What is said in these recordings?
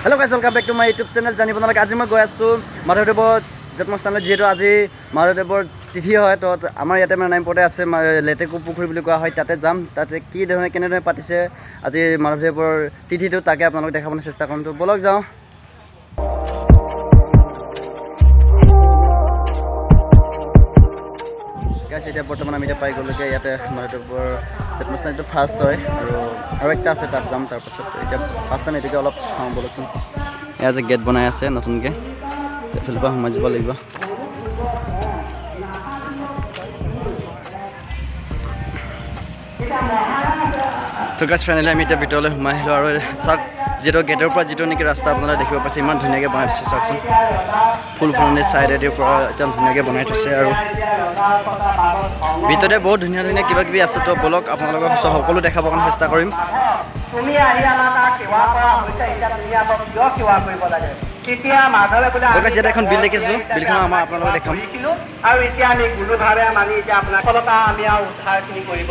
Hello guys, welcome back to my YouTube channel Janibo. আজি মই গৈ আছো মাধৱদেৱৰ জন্মস্থানত যেহেতু আজি মাধৱদেৱৰ তিথি হয় তো আমাৰ ইয়াতে মানে নামপতে আছে লেটেকু পুখুৰী বুলি কোৱা হয় তাতে যাম তাতে কি ধৰণে কেনেদৰে পাতিছে আজি মাধৱদেৱৰ তিথিটো তাকে আপোনালোকক দেখাবলৈ চেষ্টা কৰিম তো বলক যাওঁ গাইছ এতিয়া বৰ্তমান আমি পাই গ'লোগে ইয়াতে মাধৱদেৱৰ জন্মস্থানটো ফাৰ্ষ্ট হয় আৰু একটা আছে তাত যাম তাৰপাছত এতিয়া ফাৰ্ষ্ট টাইম এটোকে অলপ চাওঁ বলকচোন এয়া যে গেট বনাই আছে নতুনকৈ এইফালৰ পৰা সোমাই যাব লাগিব তো গাইছ ফাইনেলি আমি এতিয়া ভিতৰলৈ সোমাই আহিলোঁ আৰু চাওক যিটো গেটৰ পৰা যিটো নেকি ৰাস্তা আপোনালোকে দেখিব পাইছে ইমান ধুনীয়াকৈ বনাই থৈছে চাওকচোন ফুল ফুলনি চাইডেদিৰ পৰা একদম ধুনীয়াকৈ বনাই থৈছে আৰু ভিতৰতে বহুত ধুনীয়া ধুনীয়া কিবা কিবি আছে তো বলক আপোনালোকক সকলো দেখাবৰ কাৰণে চেষ্টা কৰিম ইয়াত এখন বিল দেখিছোঁ বিলখন আমাৰ আপোনালোকক দেখাম আৰু এতিয়া আমি গুৰুভাৱে মানি এতিয়া আপোনাৰ ফলতা আমি আৰু উদ্ধাৰখিনি কৰিব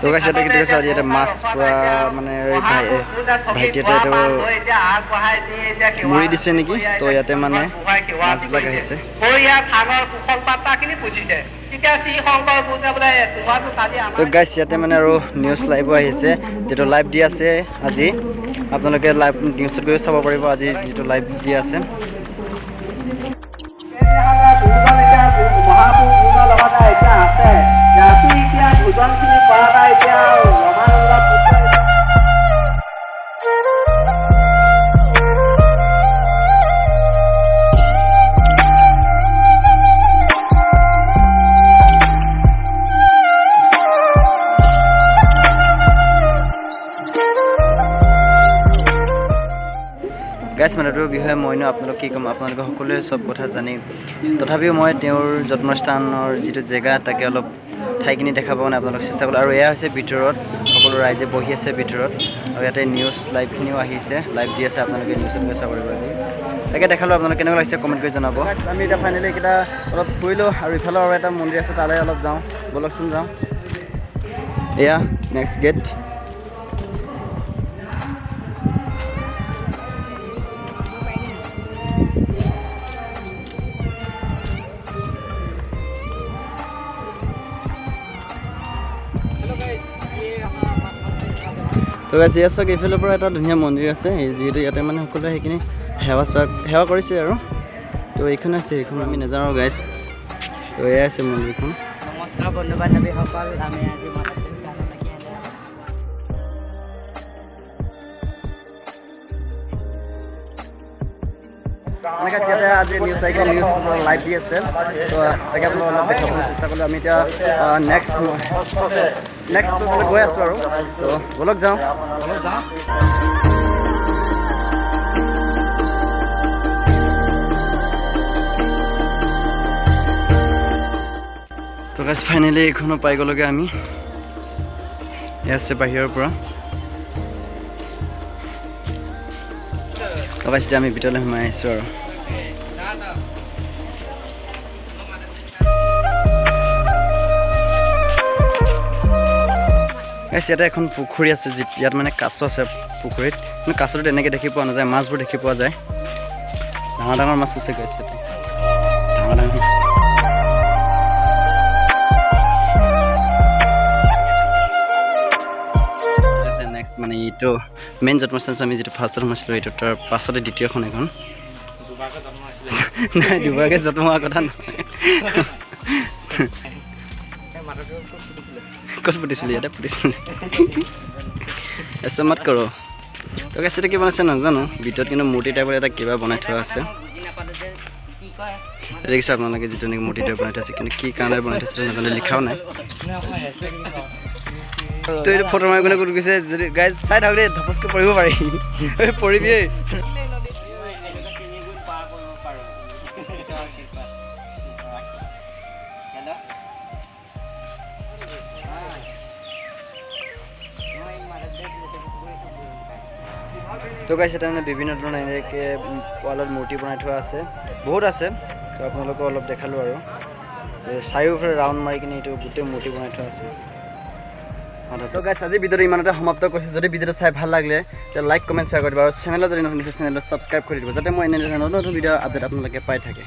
তো গাইছ ইয়াতে কি দেখিছে আজি ইয়াতে মাছ পুৰা মানে ভাইটি এটা মুড়ি দিছে নেকি তো ইয়াতে মানে মাছবিলাক আহিছে তো গাইছ ইয়াতে মানে আৰু নিউজ লাইভো আহিছে যেটো লাইভ দি আছে আজি আপোনালোকে লাইভ নিউজত গৈ চাব পাৰিব আজি যেটো লাইভ দি আছে গাইছ মাধৱদেৱৰ বিষয়ে মইনো আপোনালোক কি ক'ম আপোনালোকে সকলোৱে চব কথা জানি তথাপিও মই তেওঁৰ জন্মস্থানৰ যিটো জেগা তাকে অলপ ঠাইখিনি দেখাব মানে আপোনালোক চেষ্টা কৰিলোঁ আৰু এয়া হৈছে ভিতৰত সকলো ৰাইজে বহি আছে ভিতৰত আৰু ইয়াতে নিউজ লাইভখিনিও আহিছে লাইভ দি আছে আপোনালোকে নিউজত গৈ চাব পাৰিব আজি তাকে দেখালোঁ আপোনালোকে কেনেকুৱা লাগিছে কমেণ্ট কৰি জনাব আমি এতিয়া ফাইনেলি এইকেইটা অলপ ফুৰিলোঁ আৰু ইফালৰ আৰু এটা মন্দিৰ আছে তালৈ অলপ যাওঁ বলকচোন যাওঁ এয়া নেক্সট গেট তো গাইছ ইয়াত চাওক এইফালৰ পৰা এটা ধুনীয়া মন্দিৰ আছে যিহেতু ইয়াতে মানে সকলোৱে সেইখিনি সেৱা কৰিছে আৰু তো এইখন আছে সেইখন আমি নাজানো গাইছ তো এয়া আছে মন্দিৰখন নমস্কাৰ বন্ধু বান্ধৱীসকল আমি আজি ইয়াতে আজি নিউজ লাইভ দি আছে তো তাকে আপোনালোক অলপ দেখাবলৈ চেষ্টা কৰিলোঁ আমি এতিয়া নেক্সট গৈ আছোঁ আৰু তো বলক যাওঁ তো গাইছ ফাইনেলি এইখনো পাই গ'লোগৈ আমি এয়া আছে বাহিৰৰ পৰা তো গাইছ এতিয়া আমি ভিতৰলৈ সোমাই আহিছোঁ আৰু গাইছ ইয়াতে এখন পুখুৰী আছে ইয়াত মানে কাছ আছে পুখুৰীত কিন্তু কাছটো তেনেকৈ দেখি পোৱা নাযায় মাছবোৰ দেখি পোৱা যায় ডাঙৰ ডাঙৰ মাছ আছে গাইছ ইয়াতে ডাঙৰ ডাঙৰ মাছ নেক্সট মানে এইটো মেইন জন্মস্থান আমি যিটো ফাৰ্ষ্টত সোমাইছিলোঁ এইটো তাৰ পাছতে দ্বিতীয়খন এখন নাই দুবাৰকৈ জন্ম হোৱাৰ কথা নহয় ক'ত পুতিছিলে ইয়াতে পুতিছিলে এছামত কৰোঁ তো গাইছ কি বনাইছে নাজানো ভিতৰত কিন্তু মূৰ্তি টাইপৰ এটা কিবা বনাই থোৱা আছে দেখিছে আপোনালোকে যিটো নেকি মূৰ্তি টাইপ বনাই থোৱা আছে কিন্তু কি কাৰণে বনাই থৈছে নাজানো লিখাও নাই তো এইটো ফটো মাৰি কোনে ক'ত গৈছে যদি গাইছ চাই থাকক দেই ধপচকৈ পৰিব পাৰি পৰিবিয়েই তো গাইছ এটা মানে বিভিন্ন ধৰণৰ এনেকৈ ৱালত মূৰ্তি বনাই থোৱা আছে বহুত আছে তো আপোনালোকক অলপ দেখালোঁ আৰু চাৰিওফালে ৰাউণ্ড মাৰি কিনে এইটো গোটেই মূৰ্তি বনাই থোৱা আছে তো গাইছ আজি ভিডিঅ'টো ইমানতে সমাপ্ত কৰিছোঁ যদি ভিডিঅ'টো চাই ভাল লাগিলে তেতিয়া লাইক কমেণ্ট শ্বেয়াৰ কৰি দিব আৰু চেনেলত যদি নতুন চেনেলত ছাবস্ক্ৰাইব কৰি দিব যাতে মই এনে ধৰণৰ নতুন ভিডিঅ' আপডেট আপোনালোকে পাই থাকে